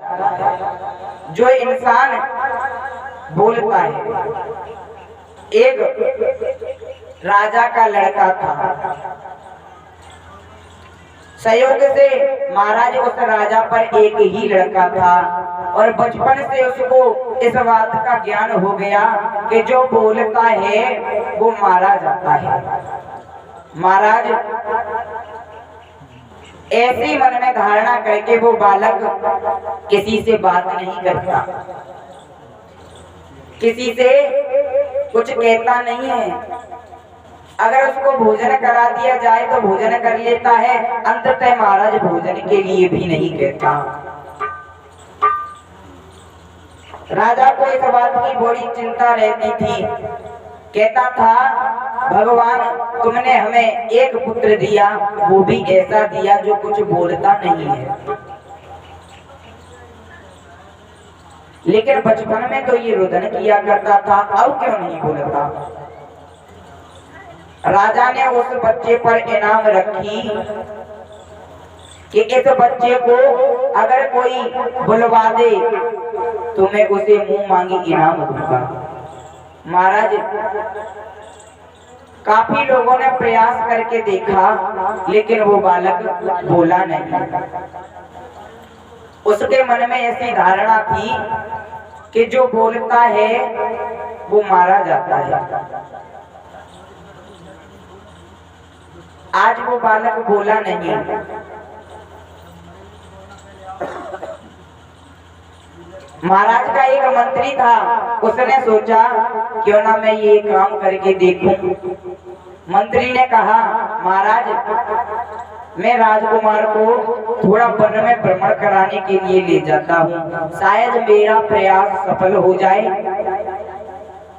जो इंसान बोलता है। एक राजा का लड़का था। संयोग से महाराज उस राजा पर एक ही लड़का था और बचपन से उसको इस बात का ज्ञान हो गया कि जो बोलता है वो मारा जाता है। महाराज ऐसी मन में धारणा करके वो बालक किसी से बात नहीं करता, किसी से कुछ कहता नहीं है। अगर उसको भोजन करा दिया जाए तो भोजन कर लेता है, अंततः महाराज भोजन के लिए भी नहीं कहता। राजा को इस बात की बड़ी चिंता रहती थी। कहता था, भगवान तुमने हमें एक पुत्र दिया, वो भी ऐसा दिया जो कुछ बोलता नहीं है। लेकिन बचपन में तो ये रुदन किया करता था, अब क्यों नहीं बोलता? राजा ने उस बच्चे पर इनाम रखी कि इस बच्चे को अगर कोई बुलवा दे तो मैं उसे मुंह मांगी इनाम दूंगा। महाराज काफी लोगों ने प्रयास करके देखा, लेकिन वो बालक बोला नहीं। उसके मन में ऐसी धारणा थी कि जो बोलता है वो मारा जाता है। आज वो बालक बोला नहीं। महाराज का एक मंत्री था, उसने सोचा क्यों ना मैं ये काम करके देखूं। मंत्री ने कहा, महाराज मैं राजकुमार को थोड़ा वन में भ्रमण कराने के लिए ले जाता हूँ, शायद मेरा प्रयास सफल हो जाए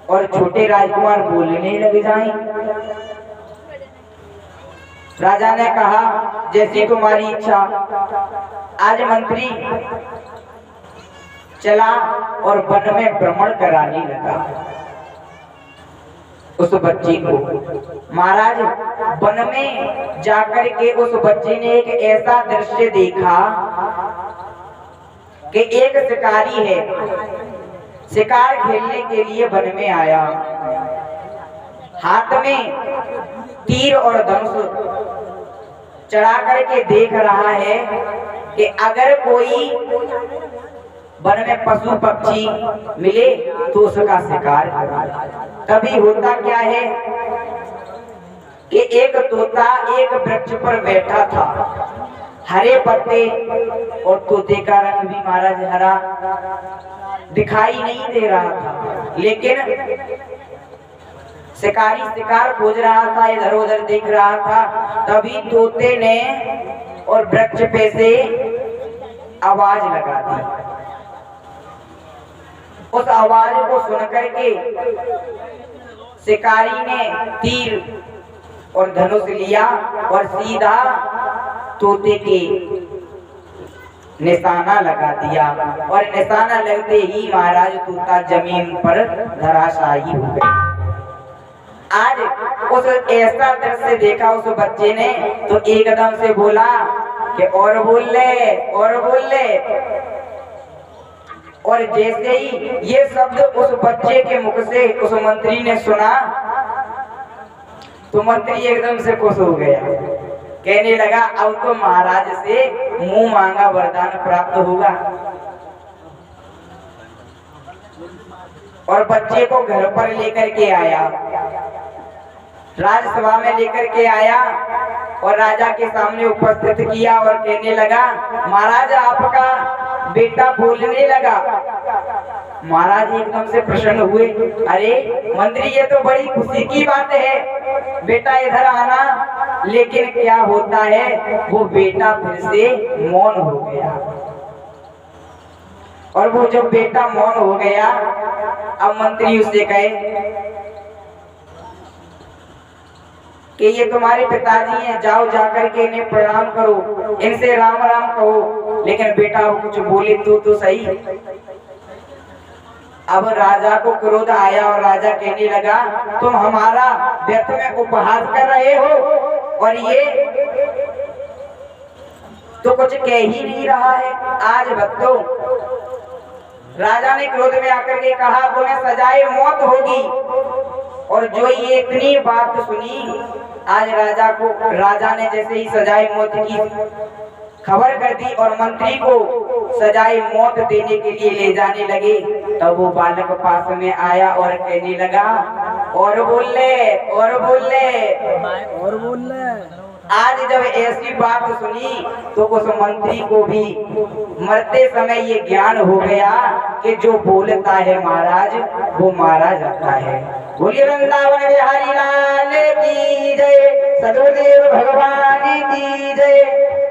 और छोटे राजकुमार बोलने लग जाएं। राजा ने कहा, जैसी तुम्हारी इच्छा। आज मंत्री चला और वन में भ्रमण कराने लगा उस बच्चे को। महाराज वन में जाकर के उस बच्चे ने एक ऐसा दृश्य देखा कि एक शिकारी है, शिकार खेलने के लिए वन में आया। हाथ में तीर और धनुष चढ़ा करके देख रहा है कि अगर कोई वन में पशु पक्षी मिले तो उसका शिकार। तभी होता क्या है कि एक तोता एक वृक्ष पर बैठा था, हरे पत्ते, और तोते का रंग भी महाराज हरा दिखाई नहीं दे रहा था। लेकिन शिकारी शिकार खोज रहा था, इधर उधर देख रहा था। तभी तोते ने और वृक्ष पे से आवाज लगा दी। उस आवाज को सुनकर के शिकारी ने तीर और धनुष लिया और सीधा तोते के निशाना लगा दिया, और निशाना लगते ही महाराज तोता जमीन पर धराशायी हो गया। आज उस ऐसा दृश्य देखा उस बच्चे ने तो एकदम से बोला कि और बोल ले, और बोल ले। और जैसे ही ये शब्द उस बच्चे के मुख से उस मंत्री ने सुना तो मंत्री एकदम से खुश हो गया। कहने लगा, अब तो महाराज से मुंह मांगा वरदान प्राप्त होगा। और बच्चे को घर पर लेकर के आया, राजसभा में लेकर के आया और राजा के सामने उपस्थित किया और कहने लगा, महाराज आपका बेटा बोलने लगा। महाराज एकदम से प्रसन्न हुए। अरे मंत्री, ये तो बड़ी खुशी की बात है, बेटा इधर आना। लेकिन क्या होता है, वो बेटा फिर से मौन हो गया। और वो जब बेटा मौन हो गया, अब मंत्री उससे कहे कि ये तुम्हारे पिताजी हैं, जाओ जाकर के इन्हें प्रणाम करो, इनसे राम राम कहो। लेकिन बेटा वो कुछ बोले तो सही। अब राजा को क्रोध आया और राजा कहने लगा, तुम हमारा व्यर्थ में उपहास कर रहे हो और ये तो कुछ कह ही नहीं रहा है। आज भक्तों राजा ने क्रोध में आकर के कहा तुम्हें सजाए मौत होगी। और जो ये इतनी बात सुनी, आज राजा ने जैसे ही सजाए मौत की खबर कर दी और मंत्री को सजाए मौत देने के लिए ले जाने लगे, तब वो बालक पास में आया और कहने लगा और बोल ले और बोल ले और बोल ले। आज जब ऐसी बात सुनी तो उस मंत्री को भी मरते समय ये ज्ञान हो गया कि जो बोलता है महाराज वो मारा जाता है। बोलिए वृंदावन बिहारी लाल की जय, सदगुरुदेव भगवान की जय।